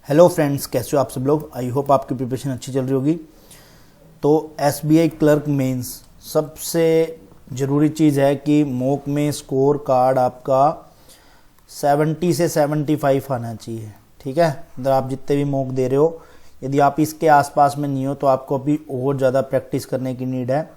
Hello friends, कैसे हो आप सब लोग। आई होप आपकी प्रिपरेशन अच्छी चल रही होगी। तो एसबीआई क्लर्क मेंस सबसे ज़रूरी चीज़ है कि मॉक में स्कोर कार्ड आपका 70 से 75 आना चाहिए। ठीक है, मतलब आप जितने भी मॉक दे रहे हो, यदि आप इसके आसपास में नहीं हो तो आपको अभी और ज़्यादा प्रैक्टिस करने की नीड है।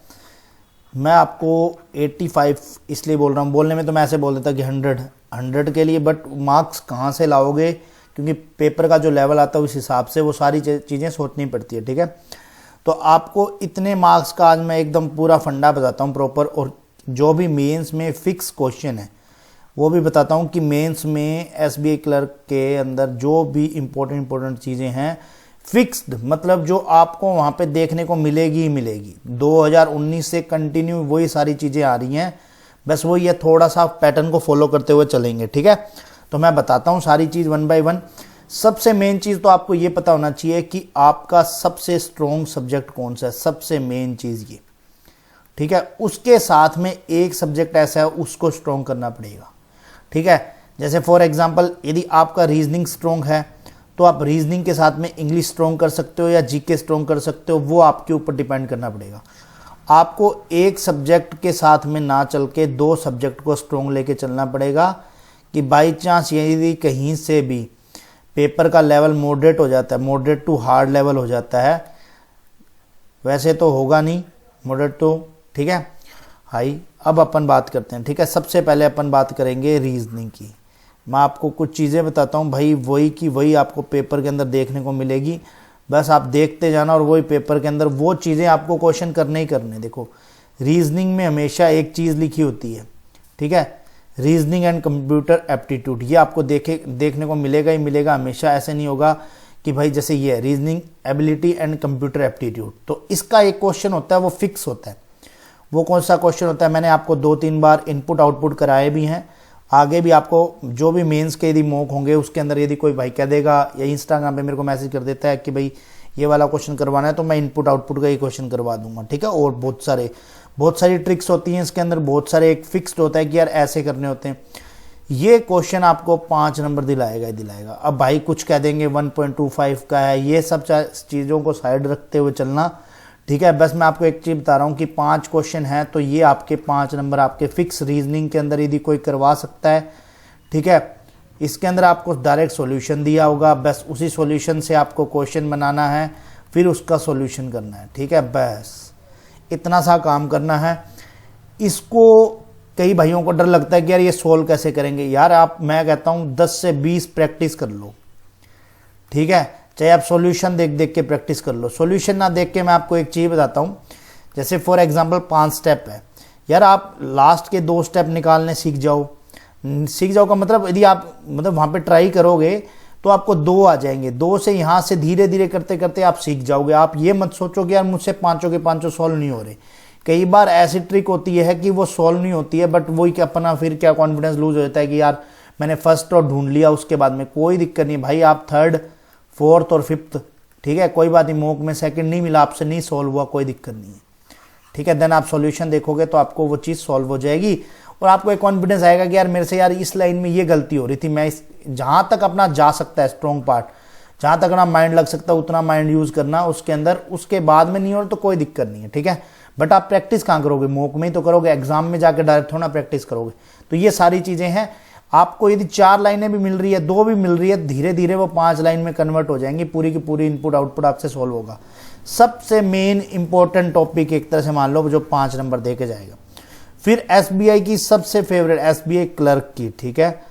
मैं आपको 85 इसलिए बोल रहा हूँ, बोलने में तो मैं ऐसे बोल देता कि 100 के लिए, बट मार्क्स कहाँ से लाओगे, क्योंकि पेपर का जो लेवल आता है उस हिसाब से वो सारी चीज़ें सोचनी पड़ती है। ठीक है, तो आपको इतने मार्क्स का आज मैं एकदम पूरा फंडा बताता हूँ प्रॉपर, और जो भी मेंस में फिक्स क्वेश्चन है वो भी बताता हूँ कि मेंस में एसबीआई क्लर्क के अंदर जो भी इंपॉर्टेंट चीज़ें हैं फिक्स्ड, मतलब जो आपको वहाँ पे देखने को मिलेगी ही मिलेगी। 2019 से कंटिन्यू वही सारी चीज़ें आ रही हैं, बस वो ये थोड़ा सा पैटर्न को फॉलो करते हुए चलेंगे। ठीक है, तो मैं बताता हूँ सारी चीज़ वन बाय वन। सबसे मेन चीज़ तो आपको ये पता होना चाहिए कि आपका सबसे स्ट्रॉन्ग सब्जेक्ट कौन सा है, सबसे मेन चीज़ ये। ठीक है, उसके साथ में एक सब्जेक्ट ऐसा है उसको स्ट्रॉन्ग करना पड़ेगा। ठीक है, जैसे फॉर एग्जांपल यदि आपका रीजनिंग स्ट्रॉन्ग है तो आप रीजनिंग के साथ में इंग्लिश स्ट्रॉन्ग कर सकते हो या जीके स्ट्रॉन्ग कर सकते हो, वो आपके ऊपर डिपेंड करना पड़ेगा। आपको एक सब्जेक्ट के साथ में ना चल के दो सब्जेक्ट को स्ट्रॉन्ग लेके चलना पड़ेगा कि बाई चांस यदि कहीं से भी पेपर का लेवल मॉडरेट हो जाता है, मॉडरेट टू हार्ड लेवल हो जाता है, वैसे तो होगा नहीं मॉडरेट टू, ठीक है, हाई। अब अपन बात करते हैं। ठीक है, सबसे पहले अपन बात करेंगे रीजनिंग की। मैं आपको कुछ चीज़ें बताता हूँ भाई, वही की वही आपको पेपर के अंदर देखने को मिलेगी, बस आप देखते जाना और वही पेपर के अंदर वो चीज़ें आपको क्वेश्चन करने ही करने। देखो, रीजनिंग में हमेशा एक चीज़ लिखी होती है, ठीक है, रीजनिंग एंड कंप्यूटर एप्टीट्यूड, ये आपको देखने को मिलेगा ही मिलेगा हमेशा। ऐसे नहीं होगा कि भाई जैसे ये है reasoning ability and computer aptitude, तो इसका एक क्वेश्चन होता है वो फिक्स होता है। वो कौन सा क्वेश्चन होता है, मैंने आपको 2-3 बार इनपुट आउटपुट कराए भी हैं, आगे भी आपको जो भी मेंस के यदि मॉक होंगे उसके अंदर यदि कोई भाई कह देगा या इंस्टाग्राम पे मेरे को मैसेज कर देता है कि भाई ये वाला क्वेश्चन करवाना है, तो मैं इनपुट आउटपुट का ही क्वेश्चन करवा दूंगा। ठीक है, और बहुत सारी ट्रिक्स होती हैं इसके अंदर, बहुत सारे एक फिक्स्ड होता है कि यार ऐसे करने होते हैं। ये क्वेश्चन आपको 5 नंबर दिलाएगा ही दिलाएगा। अब भाई कुछ कह देंगे 1.25 का है, ये सब चीज़ों को साइड रखते हुए चलना। ठीक है, बस मैं आपको एक चीज़ बता रहा हूँ कि 5 क्वेश्चन हैं तो ये आपके 5 नंबर आपके फिक्स रीजनिंग के अंदर यदि कोई करवा सकता है। ठीक है, इसके अंदर आपको डायरेक्ट सॉल्यूशन दिया होगा, बस उसी सॉल्यूशन से आपको क्वेश्चन बनाना है, फिर उसका सॉल्यूशन करना है। ठीक है, बस इतना सा काम करना है। इसको कई भाइयों को डर लगता है कि यार ये सोल्व कैसे करेंगे। यार मैं कहता हूँ 10 से 20 प्रैक्टिस कर लो। ठीक है, चाहे आप सॉल्यूशन देख देख के प्रैक्टिस कर लो, सॉल्यूशन ना देख के। मैं आपको एक चीज़ बताता हूँ, जैसे फॉर एग्जांपल 5 स्टेप है, यार आप लास्ट के 2 स्टेप निकालने सीख जाओ का मतलब यदि आप मतलब वहाँ पे ट्राई करोगे तो आपको 2 आ जाएंगे। 2 से यहाँ से धीरे धीरे करते करते आप सीख जाओगे। आप ये मत सोचो कि यार मुझसे 5 के 5 सॉल्व नहीं हो रहे। कई बार ऐसी ट्रिक होती है कि वो सॉल्व नहीं होती है, बट वही क्या अपना फिर क्या कॉन्फिडेंस लूज हो जाता है कि यार मैंने फर्स्ट और ढूंढ लिया, उसके बाद में कोई दिक्कत नहीं भाई। आप 3rd, 4th और 5th, ठीक है, कोई बात नहीं, मॉक में 2nd नहीं मिला, आपसे नहीं सॉल्व हुआ, कोई दिक्कत नहीं है। ठीक है, देन आप सॉल्यूशन देखोगे तो आपको वो चीज़ सॉल्व हो जाएगी और आपको एक कॉन्फिडेंस आएगा कि यार मेरे से यार इस लाइन में ये गलती हो रही थी। मैं इस जहाँ तक अपना जा सकता है स्ट्रॉन्ग पार्ट, जहाँ तक अपना माइंड लग सकता है उतना माइंड यूज़ करना उसके अंदर, उसके बाद में नहीं हो तो कोई दिक्कत नहीं है। ठीक है, बट आप प्रैक्टिस कहाँ करोगे, मॉक में ही तो करोगे, एग्जाम में जाकर डायरेक्ट थोड़ा प्रैक्टिस करोगे। तो ये सारी चीज़ें हैं। आपको यदि 4 लाइनें भी मिल रही है, 2 भी मिल रही है, धीरे धीरे वो 5 लाइन में कन्वर्ट हो जाएंगी, पूरी की पूरी इनपुट आउटपुट आपसे सॉल्व होगा। सबसे मेन इंपॉर्टेंट टॉपिक एक तरह से मान लो जो 5 नंबर दे के जाएगा। फिर एसबीआई की सबसे फेवरेट, एसबीआई क्लर्क की, ठीक है,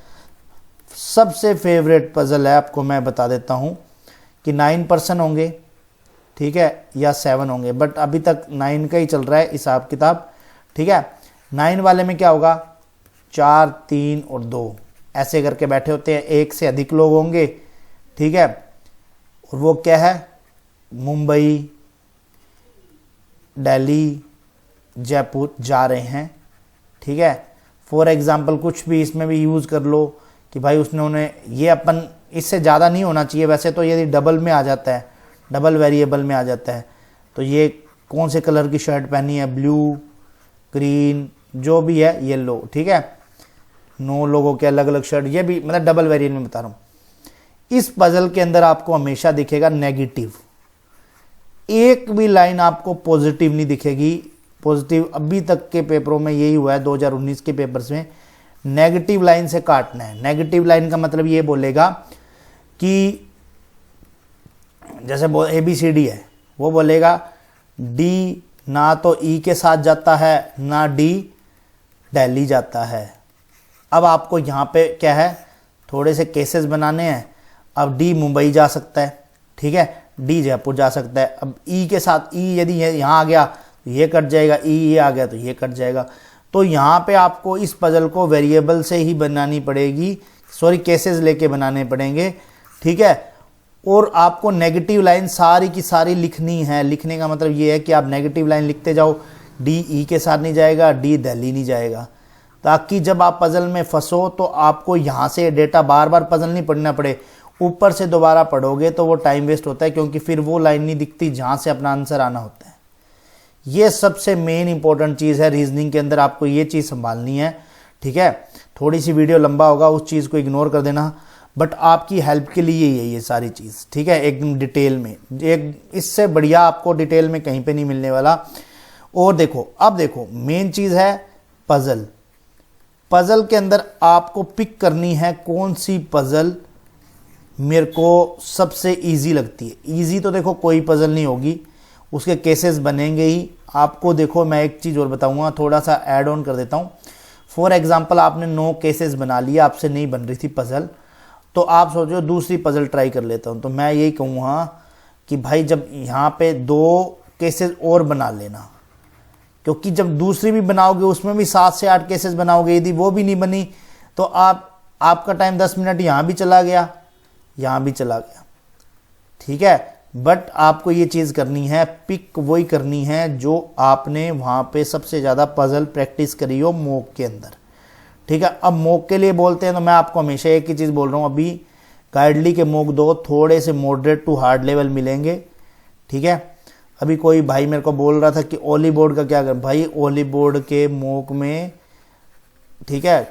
सबसे फेवरेट पजल है, आपको मैं बता देता हूं कि 9% होंगे, ठीक है, या 7 होंगे, बट अभी तक 9 का ही चल रहा है हिसाब किताब। ठीक है, 9 वाले में क्या होगा, 4, 3 और 2 ऐसे करके बैठे होते हैं, 1 से अधिक लोग होंगे। ठीक है, और वो क्या है, मुंबई, दिल्ली, जयपुर जा रहे हैं। ठीक है, फॉर एग्जाम्पल कुछ भी इसमें भी यूज़ कर लो कि भाई उन्हें ये अपन, इससे ज़्यादा नहीं होना चाहिए वैसे तो, यदि डबल में आ जाता है, डबल वेरिएबल में आ जाता है, तो ये कौन से कलर की शर्ट पहनी है, ब्लू, ग्रीन, जो भी है, येलो। ठीक है, 9 लोगों के अलग अलग शर्ट, ये भी मतलब डबल वेरिएंट में बता रहा हूँ। इस पजल के अंदर आपको हमेशा दिखेगा नेगेटिव, एक भी लाइन आपको पॉजिटिव नहीं दिखेगी। पॉजिटिव अभी तक के पेपरों में यही हुआ है, 2019 के पेपर्स में नेगेटिव लाइन से काटना है। नेगेटिव लाइन का मतलब ये बोलेगा कि जैसे ABCD है, वो बोलेगा डी ना तो ई के साथ जाता है ना डी दिल्ली जाता है। अब आपको यहाँ पे क्या है, थोड़े से केसेस बनाने हैं। अब डी मुंबई जा सकता है, ठीक है, डी जयपुर जा सकता है। अब ई के साथ ई यदि यहाँ आ गया तो ये कट जाएगा, ई ये आ गया तो ये कट जाएगा। तो यहाँ पे आपको इस पजल को वेरिएबल से ही बनानी पड़ेगी, सॉरी केसेस लेके बनाने पड़ेंगे, ठीक है। और आपको नेगेटिव लाइन सारी की सारी लिखनी है। लिखने का मतलब ये है कि आप नेगेटिव लाइन लिखते जाओ, डी ई के साथ नहीं जाएगा, डी दिल्ली नहीं जाएगा, ताकि जब आप पजल में फंसो तो आपको यहाँ से डेटा बार बार पजल नहीं पढ़ना पड़े, ऊपर से दोबारा पढ़ोगे तो वो टाइम वेस्ट होता है, क्योंकि फिर वो लाइन नहीं दिखती जहाँ से अपना आंसर आना होता है। ये सबसे मेन इंपॉर्टेंट चीज़ है रीजनिंग के अंदर, आपको ये चीज़ संभालनी है, ठीक है। थोड़ी सी वीडियो लंबा होगा, उस चीज़ को इग्नोर कर देना, बट आपकी हेल्प के लिए ही है ये सारी चीज़, ठीक है, एकदम डिटेल में। एक इससे बढ़िया आपको डिटेल में कहीं पे नहीं मिलने वाला। और देखो, अब देखो मेन चीज़ है पजल। पजल के अंदर आपको पिक करनी है कौन सी पजल मेरे को सबसे इजी लगती है। इजी तो देखो कोई पजल नहीं होगी, उसके केसेस बनेंगे ही। आपको देखो मैं एक चीज़ और बताऊंगा, थोड़ा सा ऐड ऑन कर देता हूँ। फॉर एग्जांपल आपने 9 केसेस बना लिया, आपसे नहीं बन रही थी पजल, तो आप सोचो दूसरी पजल ट्राई कर लेता हूँ। तो मैं यही कहूँगा कि भाई जब यहाँ पे 2 केसेस और बना लेना, क्योंकि जब दूसरी भी बनाओगे उसमें भी 7 से 8 केसेस बनाओगे, यदि वो भी नहीं बनी तो आपका टाइम 10 मिनट यहाँ भी चला गया, यहाँ भी चला गया, ठीक है। बट आपको ये चीज़ करनी है, पिक वही करनी है जो आपने वहाँ पे सबसे ज़्यादा पजल प्रैक्टिस करी हो मॉक के अंदर, ठीक है। अब मॉक के लिए बोलते हैं तो मैं आपको हमेशा एक ही चीज़ बोल रहा हूँ, अभी गाइडली के मॉक 2 थोड़े से मॉडरेट टू हार्ड लेवल मिलेंगे, ठीक है। अभी कोई भाई मेरे को बोल रहा था कि ओली बोर्ड का क्या कर, भाई ओली बोर्ड के मॉक में, ठीक है,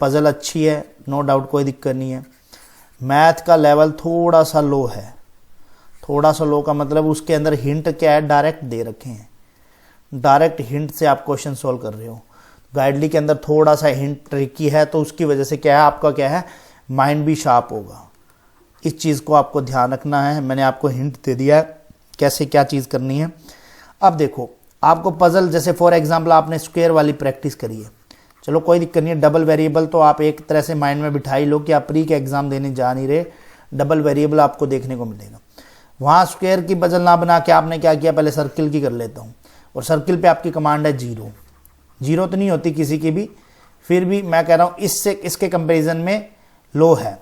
पजल अच्छी है, नो डाउट, कोई दिक्कत नहीं है। मैथ का लेवल थोड़ा सा लो है, थोड़ा सा लो का मतलब उसके अंदर हिंट क्या है, डायरेक्ट दे रखे हैं, डायरेक्ट हिंट से आप क्वेश्चन सोल्व कर रहे हो। गाइडली के अंदर थोड़ा सा हिंट ट्रिकी है, तो उसकी वजह से क्या है, आपका क्या है, माइंड भी शार्प होगा। इस चीज़ को आपको ध्यान रखना है। मैंने आपको हिंट दे दिया है कैसे क्या चीज़ करनी है। अब देखो आपको पजल, जैसे फॉर एग्जांपल आपने स्क्वायर वाली प्रैक्टिस करी है, चलो कोई दिक्कत नहीं है। डबल वेरिएबल तो आप एक तरह से माइंड में बिठा ही लो कि आप प्री के एग्जाम देने जा नहीं रहे, डबल वेरिएबल आपको देखने को मिलेगा। वहाँ स्क्वायर की पजल ना बना के आपने क्या किया, पहले सर्किल की कर लेता हूँ, और सर्किल पे आपकी कमांड है 0। 0 तो नहीं होती किसी की भी, फिर भी मैं कह रहा हूँ इससे इसके कंपेरिजन में लो है।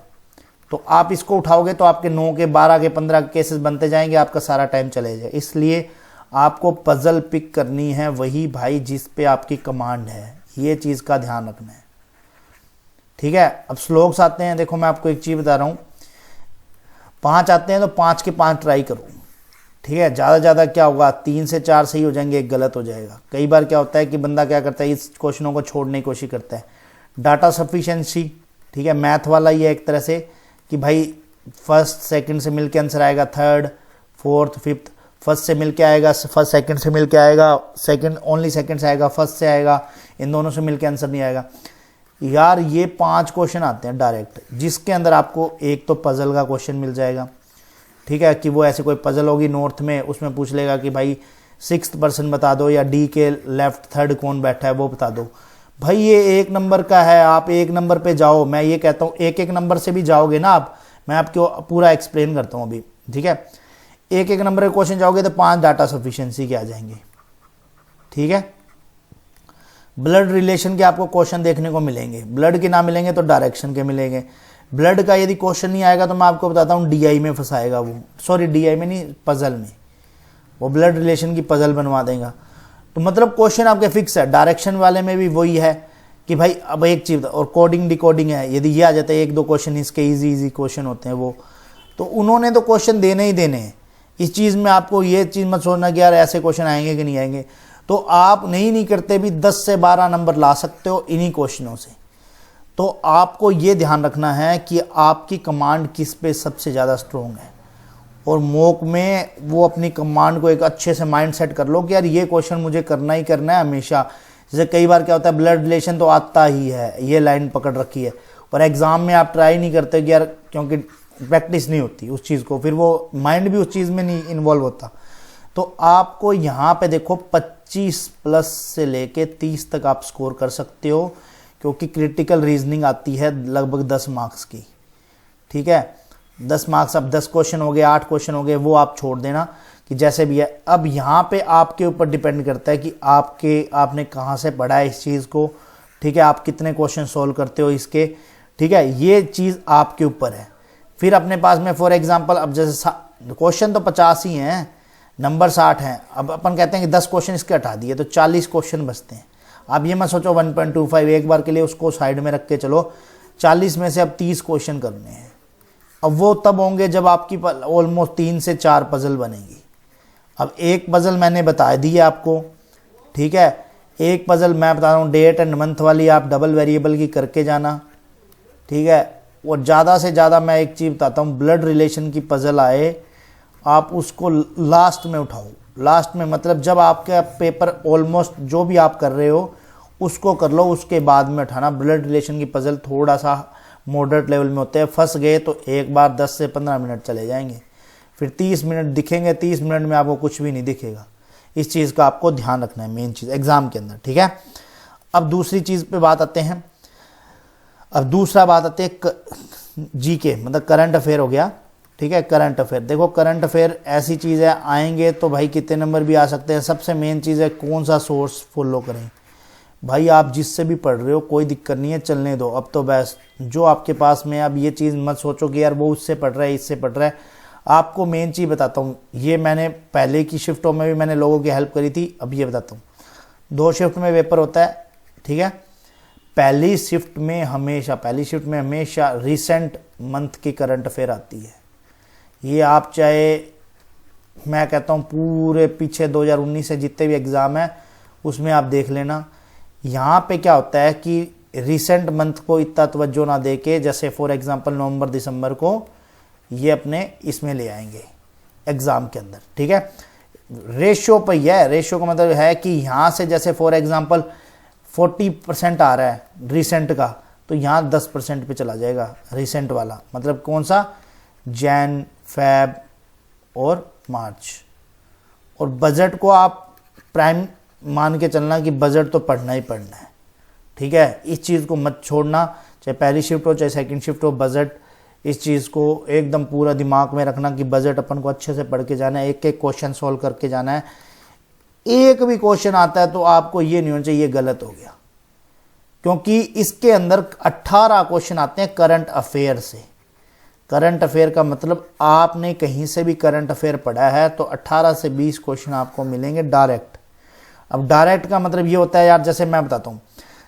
तो आप इसको उठाओगे तो आपके 9 के 12 के 15 केसेस बनते जाएंगे, आपका सारा टाइम चले जाए। इसलिए आपको पजल पिक करनी है वही भाई जिस पे आपकी कमांड है, ये चीज़ का ध्यान रखना है, ठीक है। अब स्लोक्स आते हैं, देखो मैं आपको एक चीज़ बता रहा हूँ, 5 आते हैं तो 5 के 5 ट्राई करो, ठीक है। ज़्यादा क्या होगा, 3 से 4 सही हो जाएंगे, एक गलत हो जाएगा। कई बार क्या होता है कि बंदा क्या करता है, इस क्वेश्चनों को छोड़ने की कोशिश करता है। डाटा सफिशिएंसी, ठीक है, मैथ वाला ही है एक तरह से कि भाई फर्स्ट सेकंड से मिलके आंसर आएगा, थर्ड फोर्थ फिफ्थ, फर्स्ट से मिलके आएगा, फर्स्ट सेकंड से मिलके आएगा, सेकंड ओनली सेकंड से आएगा, फर्स्ट से आएगा, इन दोनों से मिलके आंसर नहीं आएगा। यार ये 5 क्वेश्चन आते हैं डायरेक्ट, जिसके अंदर आपको एक तो पजल का क्वेश्चन मिल जाएगा, ठीक है, कि वो ऐसे कोई पजल होगी नॉर्थ में, उसमें पूछ लेगा कि भाई 6th पर्सन बता दो, या डी के लेफ्ट थर्ड कौन बैठा है वो बता दो। भाई ये 1 नंबर का है, आप 1 नंबर पे जाओ। मैं ये कहता हूँ 1 नंबर से भी जाओगे ना आप, मैं आपको पूरा एक्सप्लेन करता हूँ अभी, ठीक है। 1 नंबर के क्वेश्चन जाओगे तो 5 डाटा सफिशिएंसी के आ जाएंगे, ठीक है। ब्लड रिलेशन के आपको क्वेश्चन देखने को मिलेंगे, ब्लड के ना मिलेंगे तो डायरेक्शन के मिलेंगे। ब्लड का यदि क्वेश्चन नहीं आएगा तो मैं आपको बताता हूँ DI में फंसाएगा वो, सॉरी DI में नहीं, पजल में, वो ब्लड रिलेशन की पजल बनवा देगा। तो मतलब क्वेश्चन आपके फिक्स है। डायरेक्शन वाले में भी वही है कि भाई अब एक चीज़, और कोडिंग डिकोडिंग है, यदि ये आ जाता है 1-2 क्वेश्चन इसके इजी क्वेश्चन होते हैं वो, तो उन्होंने तो क्वेश्चन देने ही देने हैं। इस चीज़ में आपको ये चीज़ मत सोचना कि यार ऐसे क्वेश्चन आएंगे कि नहीं आएंगे, तो आप नहीं करते भी 10 से 12 नंबर ला सकते हो इन्हीं क्वेश्चनों से। तो आपको ये ध्यान रखना है कि आपकी कमांड किस पे सबसे ज़्यादा स्ट्रोंग है, और मॉक में वो अपनी कमांड को एक अच्छे से माइंड सेट कर लो कि यार ये क्वेश्चन मुझे करना ही करना है हमेशा। जैसे कई बार क्या होता है, ब्लड रिलेशन तो आता ही है, ये लाइन पकड़ रखी है, और एग्ज़ाम में आप ट्राई नहीं करते कि यार, क्योंकि प्रैक्टिस नहीं होती उस चीज़ को, फिर वो माइंड भी उस चीज़ में नहीं इन्वॉल्व होता। तो आपको यहाँ पे देखो 25 प्लस से लेके 30 तक आप स्कोर कर सकते हो, क्योंकि क्रिटिकल रीजनिंग आती है लगभग 10 मार्क्स की। ठीक है, 10 मार्क्स, अब 10 क्वेश्चन हो गए, 8 क्वेश्चन हो गए, वो आप छोड़ देना कि जैसे भी है। अब यहाँ पे आपके ऊपर डिपेंड करता है कि आपने कहाँ से पढ़ा है इस चीज़ को। ठीक है, आप कितने क्वेश्चन सोल्व करते हो इसके। ठीक है, ये चीज़ आपके ऊपर है। फिर अपने पास में फॉर एग्जांपल, अब जैसे क्वेश्चन तो 50 ही हैं, नंबर 60 हैं, अब अपन कहते हैं कि 10 क्वेश्चन इसके हटा दिए तो 40 क्वेश्चन बचते हैं। अब ये मत सोचो 1.25 एक बार के लिए उसको साइड में रख के चलो, 40 में से अब 30 क्वेश्चन करने हैं। अब वो तब होंगे जब आपकी ऑलमोस्ट 3 से 4 पजल बनेगी। अब एक पजल मैंने बता दी है आपको, ठीक है, एक पजल मैं बता रहा हूँ डेट एंड मंथ वाली, आप डबल वेरिएबल की करके जाना। ठीक है, और ज़्यादा से ज़्यादा मैं एक चीज़ बताता हूँ, ब्लड रिलेशन की पजल आए आप उसको लास्ट में उठाओ। लास्ट में मतलब जब आपका पेपर ऑलमोस्ट जो भी आप कर रहे हो उसको कर लो, उसके बाद में उठाना। ब्लड रिलेशन की पजल थोड़ा सा मॉडरेट लेवल में होते हैं, फंस गए तो एक बार 10 से 15 मिनट चले जाएंगे, फिर 30 मिनट दिखेंगे, 30 मिनट में आपको कुछ भी नहीं दिखेगा। इस चीज़ का आपको ध्यान रखना है, मेन चीज़ एग्जाम के अंदर। ठीक है, अब दूसरी चीज़ पे बात आते हैं। अब दूसरा बात आते हैं जीके, मतलब करंट अफेयर हो गया। ठीक है, करंट अफेयर देखो, करंट अफेयर ऐसी चीज़ है, आएंगे तो भाई कितने नंबर भी आ सकते हैं। सबसे मेन चीज़ है कौन सा सोर्स फॉलो करें। भाई आप जिससे भी पढ़ रहे हो कोई दिक्कत नहीं है, चलने दो। अब तो बस जो आपके पास में, अब ये चीज़ मत सोचो कि यार वो उससे पढ़ रहा है इससे पढ़ रहा है। आपको मेन चीज़ बताता हूँ, ये मैंने पहले की शिफ्टों में भी मैंने लोगों की हेल्प करी थी। अब ये बताता हूँ, 2 शिफ्ट में पेपर होता है। ठीक है, पहली शिफ्ट में हमेशा रिसेंट मंथ की करंट अफेयर आती है। ये आप चाहे, मैं कहता हूँ पूरे पीछे 2019 से जितने भी एग्ज़ाम है उसमें आप देख लेना। यहाँ पे क्या होता है कि रिसेंट मंथ को इतना तवज्जो ना दे के, जैसे फॉर एग्जांपल नवंबर दिसंबर को ये अपने इसमें ले आएंगे एग्ज़ाम के अंदर। ठीक है, रेशियो पर यह है, रेशियो का मतलब है कि यहाँ से जैसे फॉर एग्जांपल 40% आ रहा है रिसेंट का, तो यहाँ 10% पे चला जाएगा रिसेंट वाला। मतलब कौन सा, जैन, फेब और मार्च। और बजट को आप प्राइम मान के चलना कि बजट तो पढ़ना ही पढ़ना है। ठीक है, इस चीज़ को मत छोड़ना, चाहे पहली शिफ्ट हो चाहे सेकंड शिफ्ट हो, बजट, इस चीज़ को एकदम पूरा दिमाग में रखना कि बजट अपन को अच्छे से पढ़ के जाना है, एक एक क्वेश्चन सॉल्व करके जाना है। एक भी क्वेश्चन आता है तो आपको ये नहीं होना चाहिए ये गलत हो गया, क्योंकि इसके अंदर 18 क्वेश्चन आते हैं करंट अफेयर से। करंट अफेयर का मतलब आपने कहीं से भी करंट अफेयर पढ़ा है तो 18 से 20 क्वेश्चन आपको मिलेंगे डायरेक्ट। अब डायरेक्ट का मतलब ये होता है यार, जैसे मैं बताता हूँ,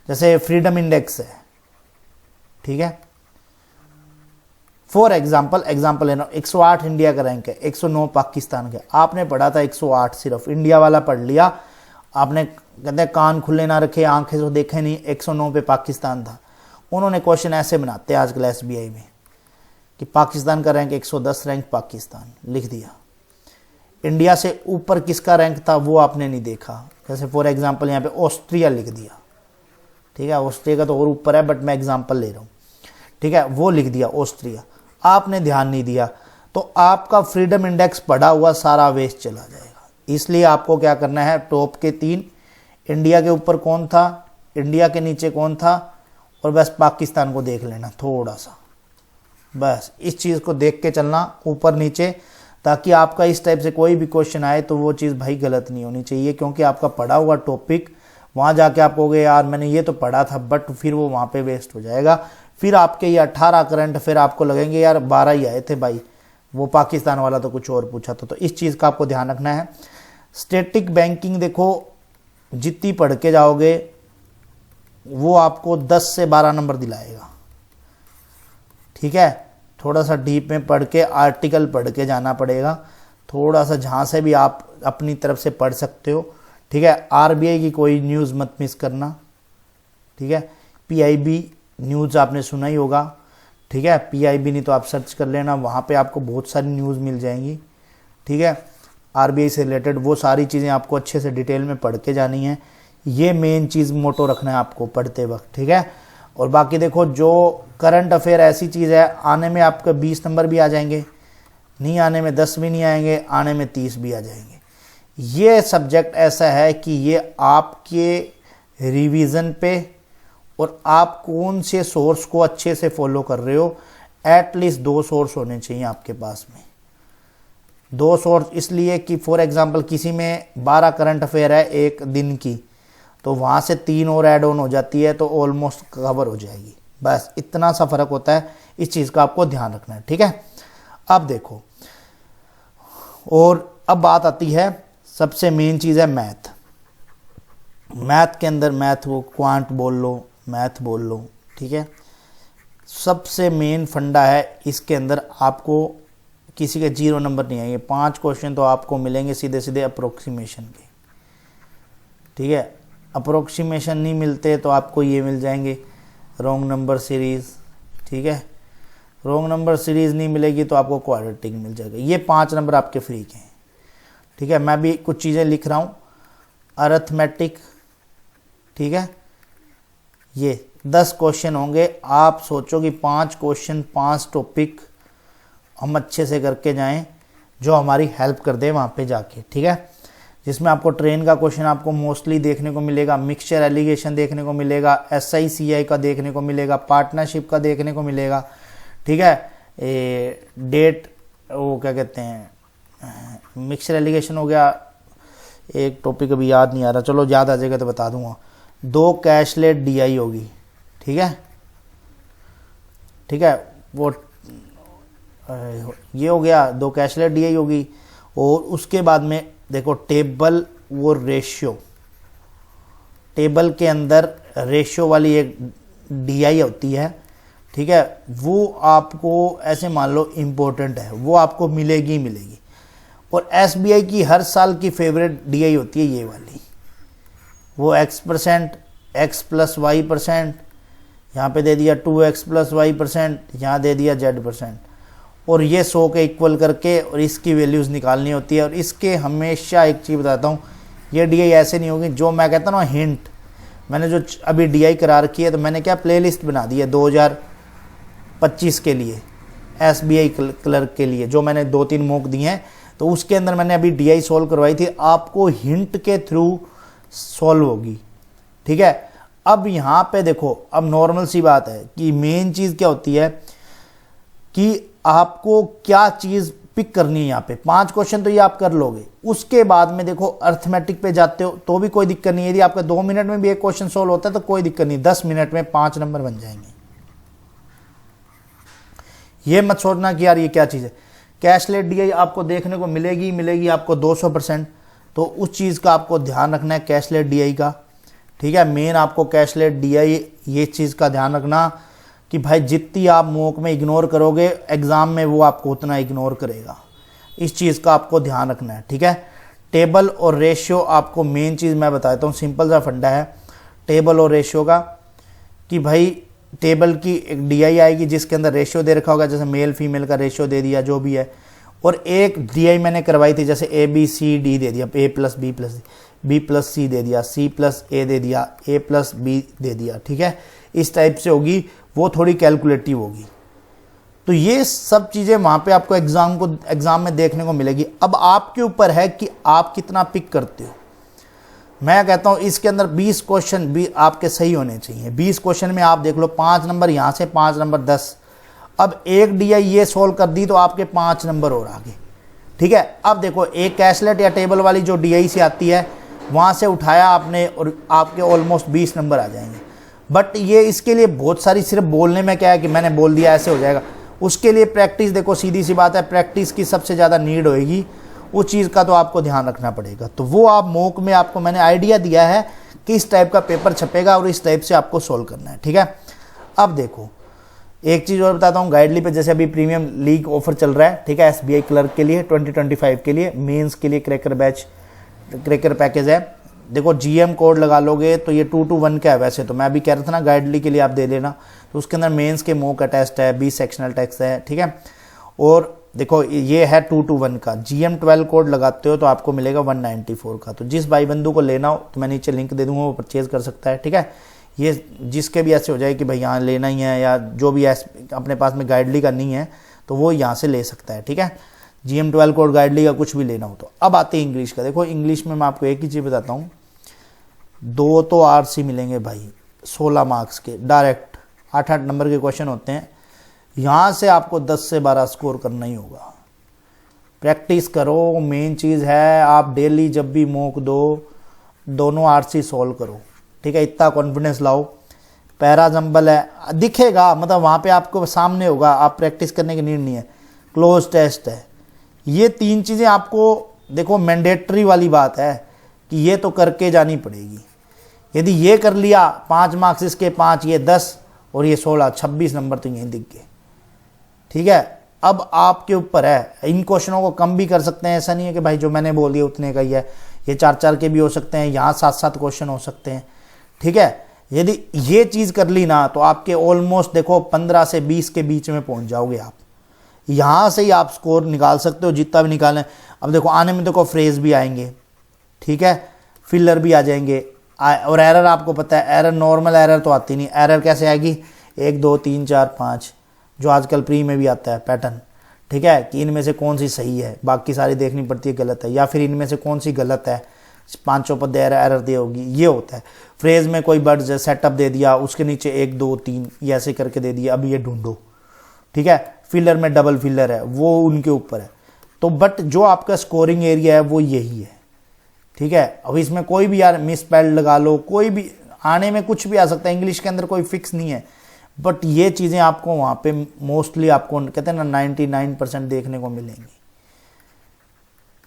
जैसे फ्रीडम इंडेक्स है। ठीक है, फॉर एग्जाम्पल लेना, 108 इंडिया का रैंक है, 109 पाकिस्तान का। आपने पढ़ा था 108, सिर्फ इंडिया वाला पढ़ लिया आपने, कहते हैं कान खुले ना रखे, आंखें तो देखे नहीं, 109 पे पाकिस्तान था। उन्होंने क्वेश्चन ऐसे बनाते हैं आजकल SBI में कि पाकिस्तान का रैंक 110 रैंक पाकिस्तान लिख दिया, इंडिया से ऊपर किसका रैंक था वो आपने नहीं देखा। जैसे फॉर एग्जांपल यहाँ पे ऑस्ट्रिया लिख दिया। ठीक है, ऑस्ट्रिया का तो और ऊपर है, बट मैं एग्जांपल ले रहा हूँ। ठीक है, वो लिख दिया ऑस्ट्रिया, आपने ध्यान नहीं दिया तो आपका फ्रीडम इंडेक्स पढ़ा हुआ सारा वेस्ट चला जाएगा। इसलिए आपको क्या करना है, टॉप के 3, इंडिया के ऊपर कौन था, इंडिया के नीचे कौन था, और बस पाकिस्तान को देख लेना थोड़ा सा, बस इस चीज़ को देख के चलना ऊपर नीचे, ताकि आपका इस टाइप से कोई भी क्वेश्चन आए तो वो चीज़ भाई गलत नहीं होनी चाहिए, क्योंकि आपका पढ़ा हुआ टॉपिक वहाँ जाके आप कहोगे यार मैंने ये तो पढ़ा था, बट फिर वो वहाँ पे वेस्ट हो जाएगा। फिर आपके ये 18 करंट फिर आपको लगेंगे यार 12 ही आए थे भाई, वो पाकिस्तान वाला तो कुछ और पूछा था। तो इस चीज़ का आपको ध्यान रखना है। स्टैटिक बैंकिंग देखो, जितनी पढ़ के जाओगे वो आपको 10 से 12 नंबर दिलाएगा। ठीक है, थोड़ा सा डीप में पढ़ के, आर्टिकल पढ़ के जाना पड़ेगा, थोड़ा सा जहाँ से भी आप अपनी तरफ से पढ़ सकते हो। ठीक है, RBI की कोई न्यूज़ मत मिस करना। ठीक है, PIB न्यूज़ आपने सुना ही होगा, ठीक है। PIB नहीं तो आप सर्च कर लेना, वहाँ पे आपको बहुत सारी न्यूज़ मिल जाएंगी, ठीक है। RBI से रिलेटेड वो सारी चीज़ें आपको अच्छे से डिटेल में पढ़ के जानी है। ये मेन चीज़ मोटो रखना है आपको पढ़ते वक्त, ठीक है। और बाकी देखो जो करंट अफेयर ऐसी चीज़ है, आने में आपके 20 नंबर भी आ जाएंगे, नहीं आने में 10 भी नहीं आएंगे, आने में 30 भी आ जाएंगे। ये सब्जेक्ट ऐसा है कि ये आपके रिवीजन पे और आप कौन से सोर्स को अच्छे से फॉलो कर रहे हो, एटलीस्ट 2 सोर्स होने चाहिए आपके पास में। 2 सोर्स इसलिए कि फॉर एग्जांपल किसी में 12 करंट अफेयर है एक दिन की, तो वहाँ से 3 और ऐड ऑन हो जाती है तो ऑलमोस्ट कवर हो जाएगी। बस इतना सा फर्क होता है, इस चीज़ का आपको ध्यान रखना है, ठीक है। अब देखो, और अब बात आती है सबसे मेन चीज़ है मैथ। मैथ के अंदर मैथ वो क्वांट बोल लो, मैथ बोल लो, ठीक है। सबसे मेन फंडा है इसके अंदर, आपको किसी के 0 नंबर नहीं आएंगे। 5 क्वेश्चन तो आपको मिलेंगे सीधे सीधे अप्रोक्सीमेशन के, ठीक है। अप्रोक्सीमेशन नहीं मिलते तो आपको ये मिल जाएंगे रॉन्ग नंबर सीरीज़, ठीक है। रॉन्ग नंबर सीरीज़ नहीं मिलेगी तो आपको क्वाड्रेटिक मिल जाएगा। ये 5 नंबर आपके फ्री के हैं, ठीक है। मैं भी कुछ चीज़ें लिख रहा हूँ, अरिथमेटिक, ठीक है। ये 10 क्वेश्चन होंगे। आप सोचो कि 5 क्वेश्चन 5 टॉपिक हम अच्छे से करके जाएं जो हमारी हेल्प कर दे वहाँ पे जाके, ठीक है। जिसमें आपको ट्रेन का क्वेश्चन आपको मोस्टली देखने को मिलेगा, मिक्सचर एलिगेशन देखने को मिलेगा, SICI का देखने को मिलेगा, पार्टनरशिप का देखने को मिलेगा, ठीक है। डेट वो क्या कहते हैं, मिक्सचर एलिगेशन हो गया, एक टॉपिक अभी याद नहीं आ रहा, चलो याद आ जाएगा तो बता दूंगा। 2 कैशलेट DI होगी, ठीक है, ठीक है। वो ये हो गया, 2 कैशलेट DI होगी। और उसके बाद में देखो टेबल वो रेशियो, टेबल के अंदर रेशियो वाली एक DI होती है, ठीक है। वो आपको ऐसे मान लो इम्पोर्टेंट है, वो आपको मिलेगी ही मिलेगी। और SBI की हर साल की फेवरेट DI होती है ये वाली, वो X%, X + Y%, यहाँ पे दे दिया 2X + Y%, यहाँ दे दिया Z%, और ये 100 के इक्वल करके और इसकी वैल्यूज़ निकालनी होती है। और इसके हमेशा एक चीज़ बताता हूँ, ये DI ऐसे नहीं होगी जो मैं कहता हूँ ना हिंट, मैंने जो अभी DI करा रखी है तो मैंने क्या प्लेलिस्ट बना दी है 2025 के लिए, SBI क्लर्क के लिए, जो मैंने 2-3 मॉक दिए हैं, तो उसके अंदर मैंने अभी DI सॉल्व करवाई थी, आपको हिंट के थ्रू सॉल्व होगी, ठीक है। अब यहाँ पे देखो, अब नॉर्मल सी बात है कि मेन चीज़ क्या होती है कि आपको क्या चीज़ पिक करनी है। यहाँ पे 5 क्वेश्चन तो ये आप कर लोगे, उसके बाद में देखो अर्थमेटिक पे जाते हो तो भी कोई दिक्कत नहीं है। यदि आपका 2 मिनट में भी एक क्वेश्चन सॉल्व होता है तो कोई दिक्कत नहीं, 10 मिनट में 5 नंबर बन जाएंगे। ये मत सोचना कि यार ये क्या चीज़ है। कैशलेट DI आपको देखने को मिलेगी मिलेगी आपको 200%, तो उस चीज़ का आपको ध्यान रखना है कैशलेट DI का, ठीक है। मेन आपको कैशलेट DI ये चीज़ का ध्यान रखना कि भाई जितनी आप मॉक में इग्नोर करोगे एग्ज़ाम में वो आपको उतना इग्नोर करेगा, इस चीज़ का आपको ध्यान रखना है, ठीक है। टेबल और रेशियो आपको मेन चीज़ मैं बताता हूँ, सिंपल सा फंडा है टेबल और रेशियो का, कि भाई टेबल की एक DI आएगी जिसके अंदर रेशियो दे रखा होगा, जैसे मेल फीमेल का रेशियो दे दिया जो भी है, और एक DI मैंने करवाई थी जैसे ABCD दे दिया, A + B + B + C दे दिया, C + A दे दिया, A + B दे दिया, ठीक है। इस टाइप से होगी, वो थोड़ी कैलकुलेटिव होगी। तो ये सब चीज़ें वहाँ पे आपको एग्ज़ाम में देखने को मिलेगी। अब आपके ऊपर है कि आप कितना पिक करते हो। मैं कहता हूँ इसके अंदर 20 क्वेश्चन भी आपके सही होने चाहिए। 20 क्वेश्चन में आप देख लो 5 नंबर यहाँ से, 5 नंबर 10। अब एक DI ये सोल्व कर दी तो आपके 5 नंबर और आगे, ठीक है। अब देखो एक कैशलेट या टेबल वाली जो DI से आती है वहाँ से उठाया आपने और आपके ऑलमोस्ट 20 नंबर आ जाएंगे। बट ये इसके लिए बहुत सारी, सिर्फ बोलने में क्या है कि मैंने बोल दिया ऐसे हो जाएगा, उसके लिए प्रैक्टिस, देखो सीधी सी बात है, प्रैक्टिस की सबसे ज़्यादा नीड होएगी, उस चीज़ का तो आपको ध्यान रखना पड़ेगा। तो वो आप मॉक में आपको मैंने आइडिया दिया है कि इस टाइप का पेपर छपेगा और इस टाइप से आपको सोल्व करना है, ठीक है। अब देखो एक चीज़ और बताता हूँ, गाइडली पे जैसे अभी प्रीमियम लीग ऑफर चल रहा है, ठीक है, SBI क्लर्क के लिए 2025 के लिए, मेंस के लिए क्रैकर बैच, क्रैकर पैकेज है, देखो जीएम कोड लगा लोगे तो ये 2 to 1 का है। वैसे तो मैं भी कह रहा था ना गाइडली के लिए आप दे लेना, तो उसके अंदर मेंस के मॉक का टेस्ट है, 20 सेक्शनल टेस्ट है, ठीक है। और देखो ये है 2 to 1 का, GM12 कोड लगाते हो तो आपको मिलेगा 194 का। तो जिस भाई बंधु को लेना हो तो मैं नीचे लिंक दे दूंगा, वो परचेज कर सकता है, ठीक है। ये जिसके भी ऐसे हो जाए कि भाई यहाँ लेना ही है या जो भी अपने पास में गाइडली का नहीं है तो वो यहाँ से ले सकता है, ठीक है। GM12 कोड गाइडली का कुछ भी लेना हो तो। अब आते हैं इंग्लिश का। देखो इंग्लिश में मैं आपको एक ही चीज़ बताता हूँ, 2 तो RC मिलेंगे भाई 16 मार्क्स के, डायरेक्ट 8-8 नंबर के क्वेश्चन होते हैं। यहाँ से आपको 10 से 12 स्कोर करना ही होगा। प्रैक्टिस करो, मेन चीज़ है। आप डेली जब भी मॉक दो, दोनों RC सॉल्व करो, ठीक है। इतना कॉन्फिडेंस लाओ। पैरा जंबल है, दिखेगा, मतलब वहाँ पे आपको सामने होगा, आप प्रैक्टिस करने की नीड नहीं है। क्लोज टेस्ट है, ये 3 चीज़ें आपको देखो मैंडेटरी वाली बात है कि ये तो करके जानी पड़ेगी। यदि ये कर लिया, 5 मार्क्स इसके 5, ये 10 और ये 16, 26 नंबर तो यहीं दिख गए, ठीक है। अब आपके ऊपर है, इन क्वेश्चनों को कम भी कर सकते हैं, ऐसा नहीं है कि भाई जो मैंने बोल दिया उतने का ही है। ये 4-4 के भी हो सकते हैं, यहाँ 7-7 क्वेश्चन हो सकते हैं, ठीक है। यदि ये चीज़ कर ली ना तो आपके ऑलमोस्ट देखो 15 से 20 के बीच में पहुंच जाओगे आप। यहाँ से ही आप स्कोर निकाल सकते हो जितना भी निकालें। अब देखो आने में देखो फ्रेज भी आएंगे, ठीक है, फिलर भी आ जाएंगे, और एरर आपको पता है, एरर नॉर्मल एरर तो आती नहीं। एरर कैसे आएगी? 1 2 3 4 5, जो आजकल प्री में भी आता है पैटर्न, ठीक है, कि इनमें से कौन सी सही है, बाकी सारी देखनी पड़ती है गलत है, या फिर इनमें से कौन सी गलत है, 5 पद एरर दे होगी, ये होता है। फ्रेज में कोई वर्ड सेटअप दे दिया, उसके नीचे 1 2 3 ये ऐसे करके दे दिया, अब ये ढूंढो, ठीक है। फिलर में डबल फिलर है, वो उनके ऊपर है। तो बट जो आपका स्कोरिंग एरिया है वो यही है, ठीक है। अब इसमें कोई भी यार मिस स्पेल लगा लो, कोई भी आने में कुछ भी आ सकता है, इंग्लिश के अंदर कोई फिक्स नहीं है। बट ये चीज़ें आपको वहाँ पे मोस्टली आपको कहते हैं ना 99% देखने को मिलेंगी,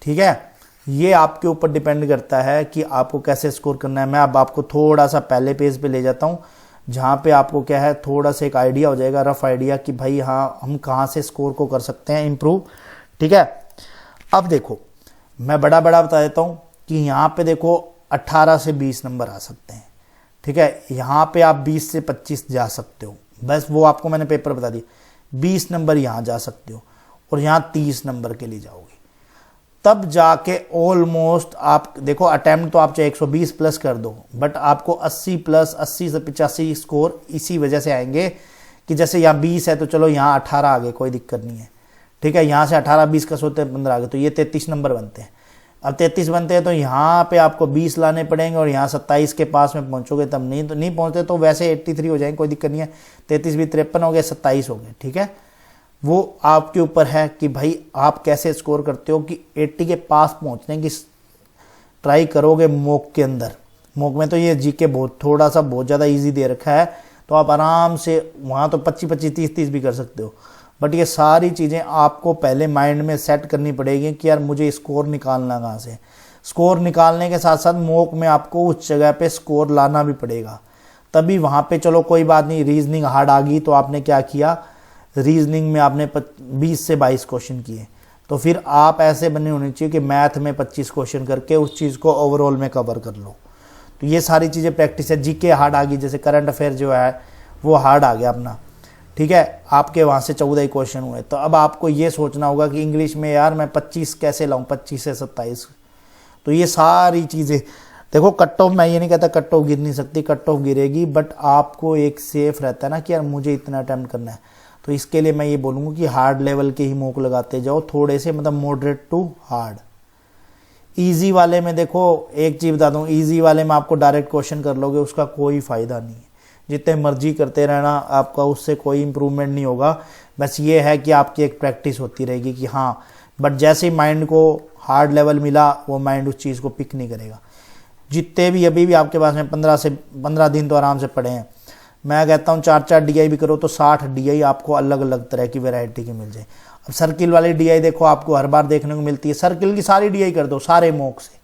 ठीक है। ये आपके ऊपर डिपेंड करता है कि आपको कैसे स्कोर करना है। मैं अब आपको थोड़ा सा पहले पेज पे ले जाता हूँ, जहाँ पे आपको क्या है थोड़ा सा एक आइडिया हो जाएगा, रफ आइडिया कि भाई हाँ हम कहाँ से स्कोर को कर सकते हैं इम्प्रूव, ठीक है। अब देखो मैं बड़ा बता देता हूँ कि यहाँ पे देखो 18 से 20 नंबर आ सकते हैं, ठीक है। यहाँ पे आप 20 से 25 जा सकते हो, बस वो आपको मैंने पेपर बता दिया। 20 नंबर यहाँ जा सकते हो और यहाँ 30 नंबर के लिए जाओगे, तब जाके ऑलमोस्ट आप देखो अटेम्प्ट तो आप चाहे 120 प्लस कर दो, बट आपको 80 प्लस 80 से 85 स्कोर इसी वजह से आएंगे कि जैसे यहाँ 20 है तो चलो यहाँ 18 आ गए, कोई दिक्कत नहीं है, ठीक है। यहाँ से 18 20 का सोते 15 आ गए, तो ये 33 नंबर बनते हैं। अब 33 बनते हैं तो यहाँ पे आपको 20 लाने पड़ेंगे और यहाँ 27 के पास में पहुँचोगे, तब नहीं तो नहीं पहुँचते तो वैसे 83 हो जाएंगे, कोई दिक्कत नहीं है। 33 भी 53 हो गए, 27 हो गए, ठीक है। वो आपके ऊपर है कि भाई आप कैसे स्कोर करते हो कि 80 के पास पहुंचने की ट्राई करोगे। मॉक के अंदर, मॉक में तो ये जीके बहुत ज़्यादा इजी दे रखा है, तो आप आराम से वहाँ तो 25 30 भी कर सकते हो। बट ये सारी चीज़ें आपको पहले माइंड में सेट करनी पड़ेगी कि यार मुझे स्कोर निकालना कहाँ से। स्कोर निकालने के साथ साथ मॉक में आपको उस जगह पे स्कोर लाना भी पड़ेगा, तभी वहाँ पे चलो कोई बात नहीं, रीजनिंग हार्ड आ गई तो आपने क्या किया, रीजनिंग में आपने 20 से 22 क्वेश्चन किए, तो फिर आप ऐसे बने होने चाहिए कि मैथ में 25 क्वेश्चन करके उस चीज़ को ओवरऑल में कवर कर लो। तो ये सारी चीज़ें प्रैक्टिस है। जीके हार्ड आ गई, जैसे करंट अफेयर जो है वो हार्ड आ गया अपना, ठीक है। आपके वहाँ से 14 ही क्वेश्चन हुए, तो अब आपको ये सोचना होगा कि इंग्लिश में यार मैं 25 कैसे लाऊं, 25 से 27। तो ये सारी चीज़ें देखो, कट ऑफ मैं ये नहीं कहता कट ऑफ गिर नहीं सकती, कट ऑफ गिरेगी, बट आपको एक सेफ रहता है ना कि यार मुझे इतना अटैम्प्ट करना है। तो इसके लिए मैं ये बोलूँगा कि हार्ड लेवल के ही मॉक लगाते जाओ, थोड़े से मतलब मॉडरेट टू हार्ड। इजी वाले में देखो एक चीज़ बता दूँ, इजी वाले में आपको डायरेक्ट क्वेश्चन कर लोगे, उसका कोई फ़ायदा नहीं है। जितने मर्जी करते रहना आपका उससे कोई इम्प्रूवमेंट नहीं होगा। बस ये है कि आपकी एक प्रैक्टिस होती रहेगी कि हाँ, बट जैसे ही माइंड को हार्ड लेवल मिला वो माइंड उस चीज़ को पिक नहीं करेगा। जितने भी अभी भी आपके पास में 15 दिन तो आराम से पड़े हैं, मैं कहता हूँ 4 DI भी करो तो 60 DI आपको अलग अलग तरह की वैरायटी की मिल जाए। अब सर्किल वाली DI देखो आपको हर बार देखने को मिलती है, सर्किल की सारी DI कर दो सारे मॉक से।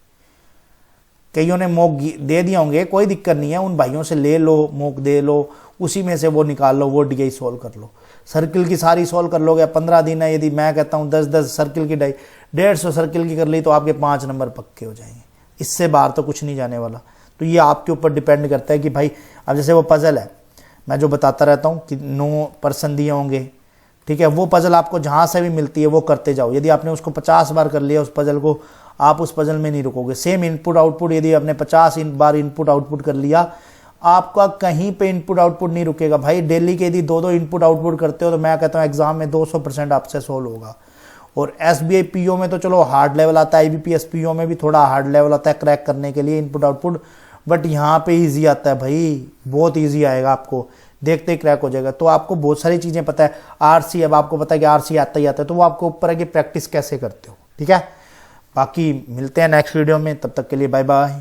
कईयों ने मॉक दे दिए होंगे, कोई दिक्कत नहीं है, उन भाइयों से ले लो, मॉक दे लो, उसी में से वो निकाल लो, वो DI सॉल्व कर लो। सर्किल की सारी सॉल्व कर लोगे, 15 दिन है, यदि मैं कहता हूँ 10 सर्किल की 150 सर्किल की कर ली तो आपके 5 नंबर पक्के हो जाएंगे। इससे बाहर तो कुछ नहीं जाने वाला। तो ये आपके ऊपर डिपेंड करता है कि भाई, अब जैसे वो पजल है, मैं जो बताता रहता हूँ कि 9 पर्सन दिए होंगे, ठीक है, वो पजल आपको जहाँ से भी मिलती है वो करते जाओ। यदि आपने उसको 50 बार कर लिया उस पजल को, आप उस पजल में नहीं रुकोगे। सेम इनपुट आउटपुट, यदि आपने 50 बार इनपुट आउटपुट कर लिया, आपका कहीं पे इनपुट आउटपुट नहीं रुकेगा भाई। डेली के यदि 2-2 इनपुट आउटपुट करते हो तो मैं कहता हूँ एग्जाम में 200% आपसे सोल्व होगा। और SBI PO में तो चलो हार्ड लेवल आता है, IBPS PO में भी थोड़ा हार्ड लेवल आता है क्रैक करने के लिए इनपुट आउटपुट, बट यहाँ पे ईजी आता है भाई, बहुत ईजी आएगा, आपको देखते ही क्रैक हो जाएगा। तो आपको बहुत सारी चीज़ें पता है। RC, अब आपको पता है कि RC आता ही आता है, तो वो आपको ऊपर है कि प्रैक्टिस कैसे करते हो, ठीक है। बाकी मिलते हैं नेक्स्ट वीडियो में, तब तक के लिए बाय बाय।